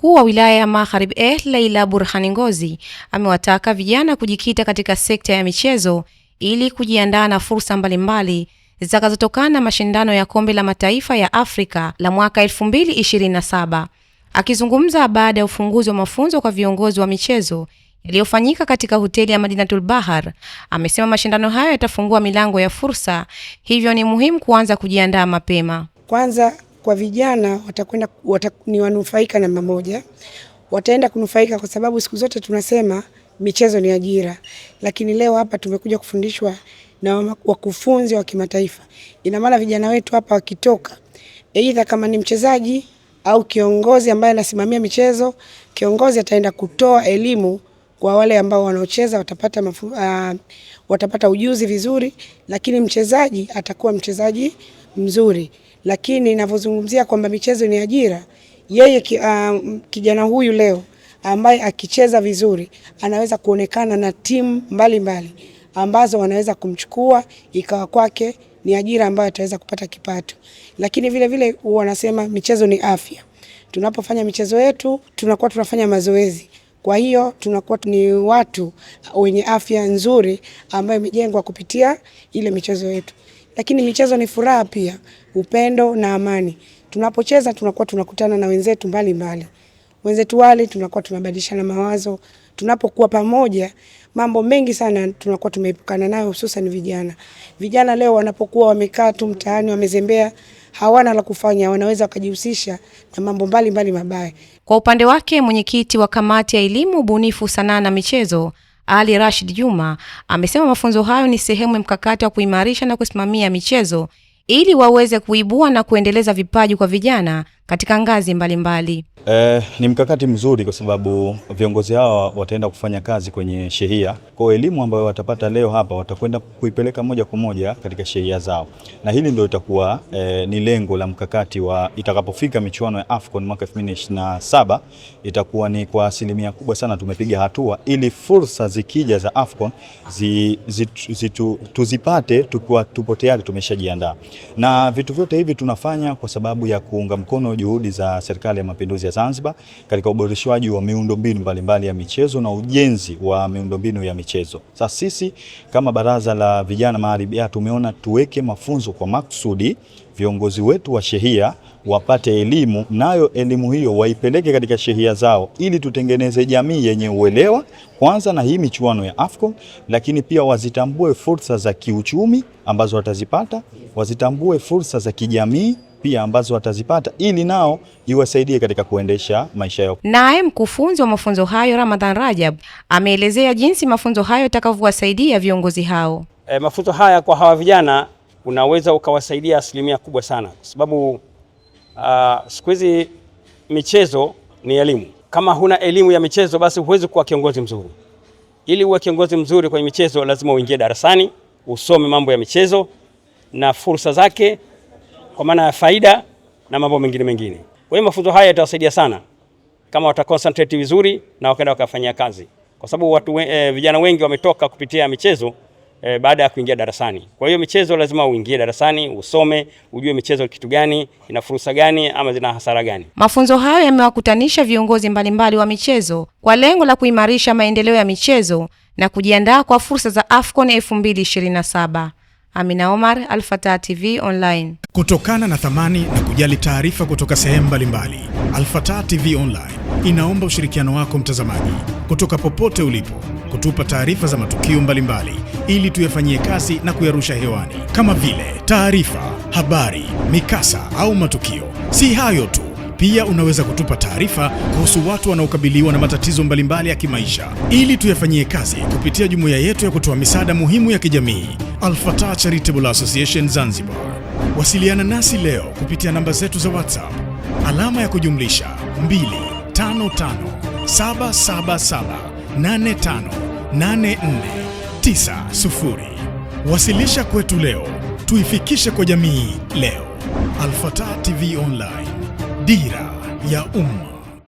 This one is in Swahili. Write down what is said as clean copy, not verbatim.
Mkuu wa wilaya ya Magharibi Leila Burhani Ngozi amewataka vijana kujikita katika sekta ya michezo ili kujiandaa na fursa mbalimbali zitakazotokana na mashindano ya Kombe la Mataifa ya Afrika la mwaka 2027. Akizungumza baada ya ufunguzi wa mafunzo kwa viongozi wa michezo yaliyofanyika katika hoteli ya Madinatul Bahar, amesema mashindano hayo yatafungua milango ya fursa, hivyo ni muhimu kuanza kujiandaa mapema. Kwanza kwa vijana ni wanufaika namba moja. Wataenda kunufaika kwa sababu siku zote tunasema michezo ni ajira. Lakini leo hapa tumekuja kufundishwa na wakufunzi wa kimataifa. Ina maana vijana wetu hapa wakitoka, aidha kama ni mchezaji au kiongozi ambaye anasimamia michezo, kiongozi ataenda kutoa elimu kwa wale ambao wanaocheza, watapata ujuzi vizuri, lakini mchezaji atakuwa mchezaji mzuri. Lakini ninavyozungumzia kwamba michezo ni ajira, yeye kijana huyu leo ambaye akicheza vizuri anaweza kuonekana na timu mbalimbali ambazo wanaweza kumchukua ikawa kwake ni ajira ambayo ataweza kupata kipato. Lakini vile vile wanasema michezo ni afya. Tunapofanya michezo yetu tunakuwa tunafanya mazoezi. Kwa hiyo tunakuwa ni watu wenye afya nzuri ambayo imejengwa kupitia ile michezo yetu. Lakini michezo ni furaha pia, upendo na amani. Tunapocheza tunakuwa tunakutana na wenzetu mbalimbali. Wenzetu wale tunakuwa tunabadilishana mawazo. Tunapokuwa pamoja, mambo mengi sana tunakuwa tumeepukana nayo, hususan vijana. Vijana leo wanapokuwa wamekaa tu mtaani wamezembea, hawana la kufanya, wanaweza wakajihusisha na mambo mbalimbali mabaya. Kwa upande wake, mwenyekiti wa kamati ya elimu, ubunifu, sanaa na michezo, Ali Rashid Juma, amesema mafunzo hayo ni sehemu ya mkakati wa kuimarisha na kusimamia michezo ili waweze kuibua na kuendeleza vipaji kwa vijana katika ngazi mbalimbali. Ni mkakati mzuri kwa sababu viongozi hawa wataenda kufanya kazi kwenye shehia. Kwa elimu ambayo watapata leo hapa watakwenda kuipeleka moja kwa moja katika shehia zao. Na hili ndio itakuwa ni lengo la mkakati wa itakapofika michuano ya AFCON mwaka 2027, itakuwa ni kwa asilimia kubwa sana tumepiga hatua ili fursa zikija za AFCON tuzipate tupo tayari tumeshajiandaa. Na vitu vyote hivi tunafanya kwa sababu ya kuunga mkono juhudi za Serikali ya Mapinduzi ya Zanzibar katika uboreshwaji wa miundombinu mbalimbali ya michezo na ujenzi wa miundombinu ya michezo. Sasa sisi kama Baraza la Vijana Magharibi tumeona tuweke mafunzo kwa maksudi viongozi wetu wa shehia wapate elimu, nayo elimu hiyo waipeleke katika shehia zao ili tutengeneze jamii yenye uelewa kwanza na hii michuano ya AFCON, lakini pia wazitambue fursa za kiuchumi ambazo watazipata, wazitambue fursa za kijamii pia ambazo watazipata ili nao iwasaidie katika kuendesha maisha yao. Naye mkufunzi wa mafunzo hayo Ramadhan Rajab ameelezea jinsi mafunzo hayo yatakavyowasaidia viongozi hao. Mafunzo haya kwa hawa vijana unaweza ukawasaidia asilimia kubwa sana kwa sababu siku hizi michezo ni elimu. Kama huna elimu ya michezo basi huwezi kuwa kiongozi mzuri. Ili uwe kiongozi mzuri kwenye michezo lazima uingie darasani, usome mambo ya michezo na fursa zake kwa maana ya faida na mambo mengine. Kwa hiyo mafunzo haya yatawasaidia sana kama wataconcentrate vizuri na wakaenda wakafanyia kazi. Kwa sababu vijana wengi wametoka kupitia michezo baada ya kuingia darasani. Kwa hiyo michezo lazima uingie darasani, usome, ujue michezo kitu gani, ina fursa gani ama zina hasara gani. Mafunzo hayo yamewakutanisha viongozi mbalimbali wa michezo kwa lengo la kuimarisha maendeleo ya michezo na kujiandaa kwa fursa za AFCON 2027. Amina Omar, Al-Fatah TV Online. Kutokana na thamani na kujali taarifa kutoka sehemu mbalimbali, Al-Fatah TV Online inaomba ushirikiano wako mtazamaji, kutoka popote ulipo, kutupa taarifa za matukio mbalimbali ili tuyafanyie kazi na kuyarusha hewani, kama vile taarifa, habari, mikasa au matukio. Si hayo tu, pia unaweza kutupa taarifa kuhusu watu wanaokabiliwa na matatizo mbalimbali ya kimaisha ili tuyafanyie kazi kupitia jumuiya yetu ya kutoa misaada muhimu ya kijamii, Al-Fatah Charitable Association Zanzibar. Wasiliana nasi leo kupitia namba zetu za WhatsApp alama ya kujumlisha 25577858490. Wasilisha kwetu leo, tuifikishe kwa jamii leo. Al-Fatah TV Online, dira ya umma.